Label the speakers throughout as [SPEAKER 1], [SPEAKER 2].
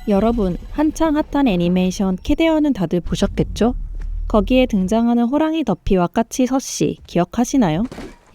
[SPEAKER 1] 여러분, 한창 핫한 애니메이션 캐데어는 다들 보셨겠죠? 거기에 등장하는 호랑이 더피와 까치 서씨 기억하시나요?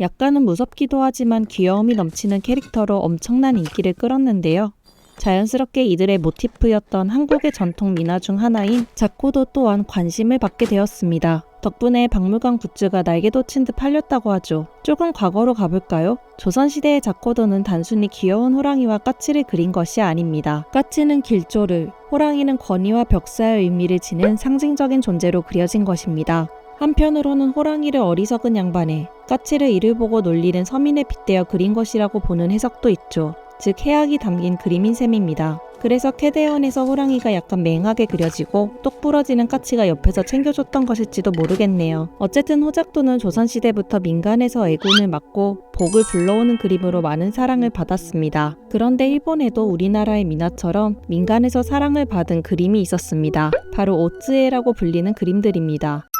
[SPEAKER 1] 약간은 무섭기도 하지만 귀여움이 넘치는 캐릭터로 엄청난 인기를 끌었는데요. 자연스럽게 이들의 모티프였던 한국의 전통 민화 중 하나인 자코도 또한 관심을 받게 되었습니다. 덕분에 박물관 굿즈가 날개 돋친 듯 팔렸다고 하죠. 조금 과거로 가볼까요? 조선시대의 자코도는 단순히 귀여운 호랑이와 까치를 그린 것이 아닙니다. 까치는 길조를, 호랑이는 권위와 벽사의 의미를 지닌 상징적인 존재로 그려진 것입니다. 한편으로는 호랑이를 어리석은 양반에, 까치를 이를 보고 놀리는 서민에 빗대어 그린 것이라고 보는 해석도 있죠. 즉 해악이 담긴 그림인 셈입니다. 그래서 캐데언에서 호랑이가 약간 맹하게 그려지고 똑 부러지는 까치가 옆에서 챙겨줬던 것일지도 모르겠네요. 어쨌든 호작도는 조선시대부터 민간에서 애군을 맡고 복을 불러오는 그림으로 많은 사랑을 받았습니다. 그런데 일본에도 우리나라의 민화처럼 민간에서 사랑을 받은 그림이 있었습니다. 바로 오츠에라고 불리는 그림들입니다.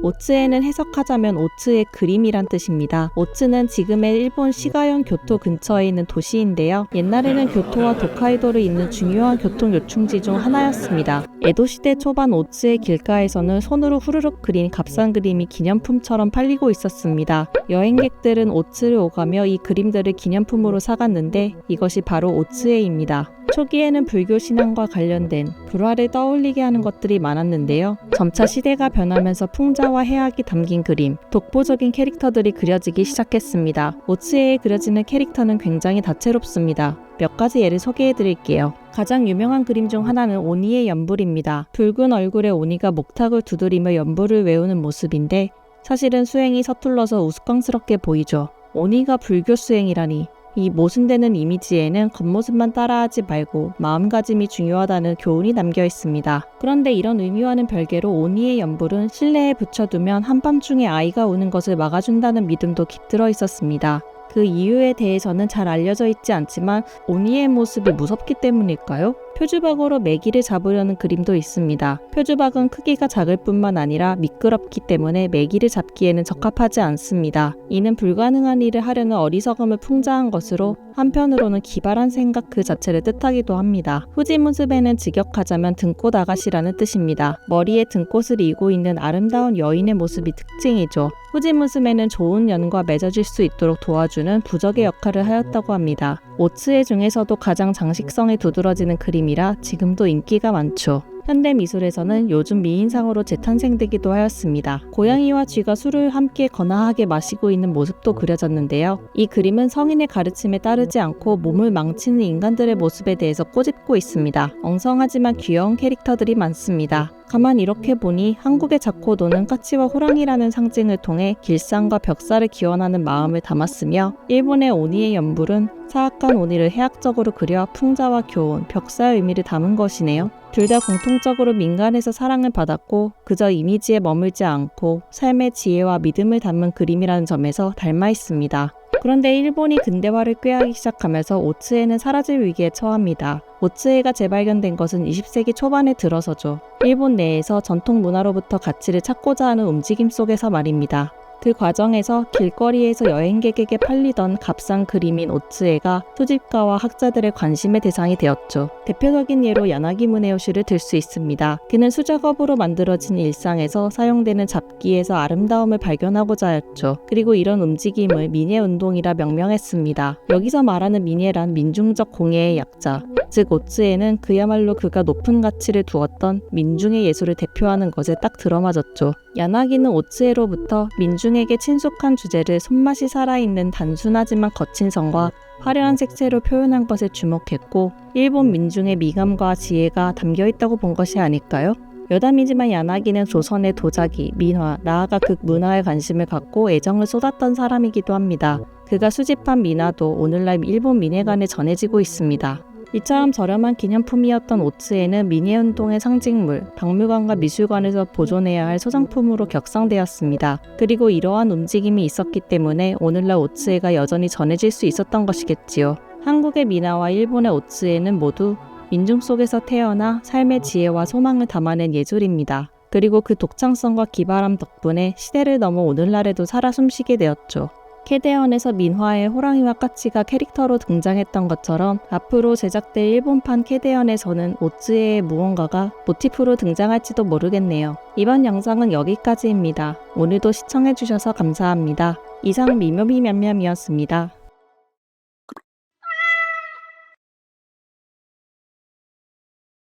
[SPEAKER 1] 오츠에는 해석하자면 오츠의 그림이란 뜻입니다. 오츠는 지금의 일본 시가현 교토 근처에 있는 도시인데요. 옛날에는 교토와 도카이도를 잇는 중요한 교통 요충지 중 하나였습니다. 에도시대 초반 오츠의 길가에서는 손으로 후루룩 그린 값싼 그림이 기념품처럼 팔리고 있었습니다. 여행객들은 오츠를 오가며 이 그림들을 기념품으로 사갔는데 이것이 바로 오츠에입니다. 초기에는 불교 신앙과 관련된 불화를 떠올리게 하는 것들이 많았는데요. 점차 시대가 변하면서 풍자와 해악이 담긴 그림, 독보적인 캐릭터들이 그려지기 시작했습니다. 오츠에에 그려지는 캐릭터는 굉장히 다채롭습니다. 몇 가지 예를 소개해드릴게요. 가장 유명한 그림 중 하나는 오니의 연불입니다. 붉은 얼굴의 오니가 목탁을 두드리며 연불을 외우는 모습인데 사실은 수행이 서툴러서 우스꽝스럽게 보이죠. 오니가 불교 수행이라니. 이 모순되는 이미지에는 겉모습만 따라하지 말고 마음가짐이 중요하다는 교훈이 담겨 있습니다. 그런데 이런 의미와는 별개로 오니의 연불은 실내에 붙여두면 한밤중에 아이가 우는 것을 막아준다는 믿음도 깃들어 있었습니다. 그 이유에 대해서는 잘 알려져 있지 않지만 오니의 모습이 무섭기 때문일까요? 표주박으로 메기를 잡으려는 그림도 있습니다. 표주박은 크기가 작을 뿐만 아니라 미끄럽기 때문에 메기를 잡기에는 적합하지 않습니다. 이는 불가능한 일을 하려는 어리석음을 풍자한 것으로 한편으로는 기발한 생각 그 자체를 뜻하기도 합니다. 후지무습에는 직역하자면 등꽃 아가씨라는 뜻입니다. 머리에 등꽃을 이고 있는 아름다운 여인의 모습이 특징이죠. 후지무습에는 좋은 연과 맺어질 수 있도록 도와주는 부적의 역할을 하였다고 합니다. 오츠에 중에서도 가장 장식성에 두드러지는 그림이라 지금도 인기가 많죠. 현대미술에서는 요즘 미인상으로 재탄생되기도 하였습니다. 고양이와 쥐가 술을 함께 거나하게 마시고 있는 모습도 그려졌는데요. 이 그림은 성인의 가르침에 따르지 않고 몸을 망치는 인간들의 모습에 대해서 꼬집고 있습니다. 엉성하지만 귀여운 캐릭터들이 많습니다. 가만 이렇게 보니 한국의 자코도는 까치와 호랑이라는 상징을 통해 길상과 벽사를 기원하는 마음을 담았으며 일본의 오니의 연불은 사악한 오니를 해악적으로 그려 풍자와 교훈, 벽사의 의미를 담은 것이네요. 둘 다 공통적으로 민간에서 사랑을 받았고 그저 이미지에 머물지 않고 삶의 지혜와 믿음을 담은 그림이라는 점에서 닮아 있습니다. 그런데 일본이 근대화를 꾀하기 시작하면서 오츠에는 사라질 위기에 처합니다. 오츠에가 재발견된 것은 20세기 초반에 들어서죠. 일본 내에서 전통 문화로부터 가치를 찾고자 하는 움직임 속에서 말입니다. 그 과정에서 길거리에서 여행객에게 팔리던 값싼 그림인 오츠에가 수집가와 학자들의 관심의 대상이 되었죠. 대표적인 예로 야나기 무네요시를 들 수 있습니다. 그는 수작업으로 만들어진 일상에서 사용되는 잡기에서 아름다움을 발견하고자 하였죠. 그리고 이런 움직임을 민예운동이라 명명했습니다. 여기서 말하는 민예란 민중적 공예의 약자, 즉 오츠에는 그야말로 그가 높은 가치를 두었던 민중의 예술을 대표하는 것에 딱 들어맞았죠. 야나기는 오츠에로부터 민중에게 친숙한 주제를 손맛이 살아있는 단순하지만 거친 선과 화려한 색채로 표현한 것에 주목했고 일본 민중의 미감과 지혜가 담겨있다고 본 것이 아닐까요? 여담이지만 야나기는 조선의 도자기, 민화, 나아가 극문화에 관심을 갖고 애정을 쏟았던 사람이기도 합니다. 그가 수집한 민화도 오늘날 일본 민예관에 전해지고 있습니다. 이처럼 저렴한 기념품이었던 오츠에는 민예운동의 상징물, 박물관과 미술관에서 보존해야 할 소장품으로 격상되었습니다. 그리고 이러한 움직임이 있었기 때문에 오늘날 오츠에가 여전히 전해질 수 있었던 것이겠지요. 한국의 민화와 일본의 오츠에는 모두 민중 속에서 태어나 삶의 지혜와 소망을 담아낸 예술입니다. 그리고 그 독창성과 기발함 덕분에 시대를 넘어 오늘날에도 살아 숨쉬게 되었죠. 캐데언에서 민화의 호랑이와 까치가 캐릭터로 등장했던 것처럼 앞으로 제작될 일본판 캐데언에서는 오츠에의 무언가가 모티프로 등장할지도 모르겠네요. 이번 영상은 여기까지입니다. 오늘도 시청해주셔서 감사합니다. 이상 미묘미냠냠이었습니다.